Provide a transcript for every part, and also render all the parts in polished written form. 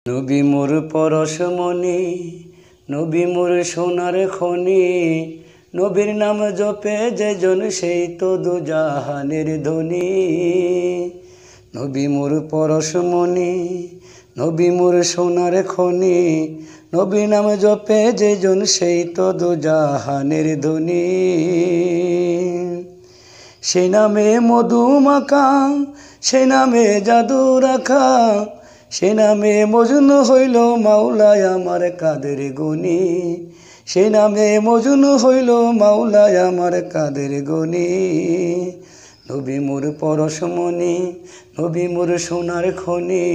নবী মোর পরশমণি, নবী মোর সোনার খনি, নবীর নাম জপে যেজন সেই তো দুজাহানের ধনী। নবী মোর পরশমণি, নবী মোর সোনার খনি, নবীর নাম জপে যেজন সেই তো দুজাহানের ধনী। সেই নামে মধু মাখা, সেই নামে জাদু রাখা, সেই নামে মজনু হইল মাওলায় আমার কাদের গনি। সেই নামে মজনু হইল মাওলায় আমার কাদের গনি। নবী মোর পরশমণি, নবী মোর সোনার খনি,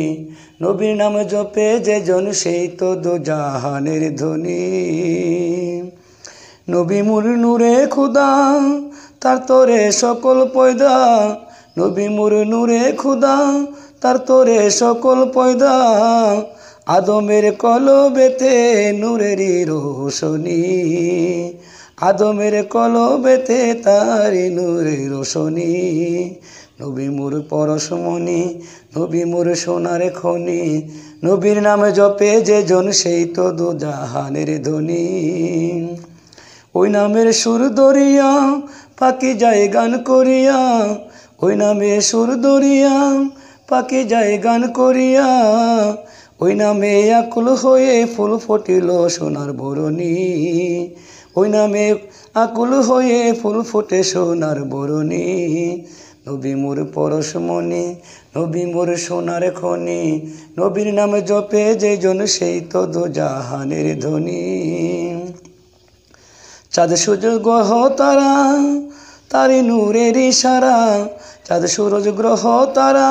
নবীর নাম জপে যেজন সেই তো দুজাহানের ধনী। নবী মোর নূরে খুদা, তার তোরে সকল পয়দা, নবী মোর নূরে খুদা, তার তোরে সকল পয়দা। আদমের কলবেতে নূরেরই রোশনী, আদমের কলবেতে তারি নূরের রোশনী। নবী মোর পরশমণি, নবী মোর সোনার খনি, নবীর নাম জপে যেজন সেই তো দুজাহানের ধনী। ওই নামের সুর দরিয়া পাখি যায় গান করিয়া, ওই নামে সুর দরিয়া পাখি যায় গান করিয়া। ওই নামে আকুল হয়ে ফুল ফুটিল সোনার বরণী, ওই নামে আকুল হয়ে ফুল ফুটে সোনার বরণী। নবী মোর পরশমণি, নবী মোর সোনার খনি, নবীর নাম জপে যেজন সেই তো দুজাহানের ধনী। চাঁদ সূর্য গ্রহ তারা তারি নূরের ইশারা, চাঁদ সূরজ গ্রহ তারা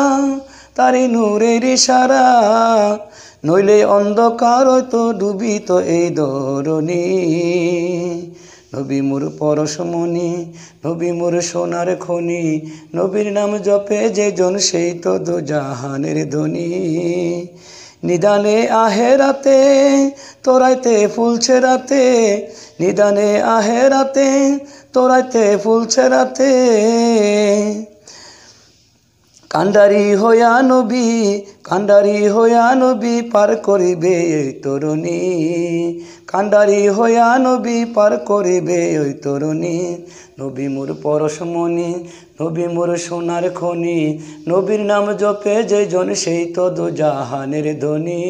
তারি নূরের ইশারা। নইলে অন্ধকার তো ডুবিত এই ধরণী। নবী মোর পরশমণি, নবী মোর সোনার খনি, নবীর নাম জপে যেজন সেই তো দুজাহানের ধনী। নিদানে আহেরাতে তোরাইতে ফুলছে রাতে, নিদানে আহেরাতে তোরাইতে ফুলছে রাতে। কান্ডারি হইয়া নবী, কান্ডারি হইয়া নবী পার করিবে ওই তরুণী, কান্ডারি হইয়া নবী পার করিবে ওই তরুণী। নবী মোর পরশমণি, নবী মোর সোনার খনি, নবীর নাম জপে যেজন সেই তো দুজাহানের ধনী।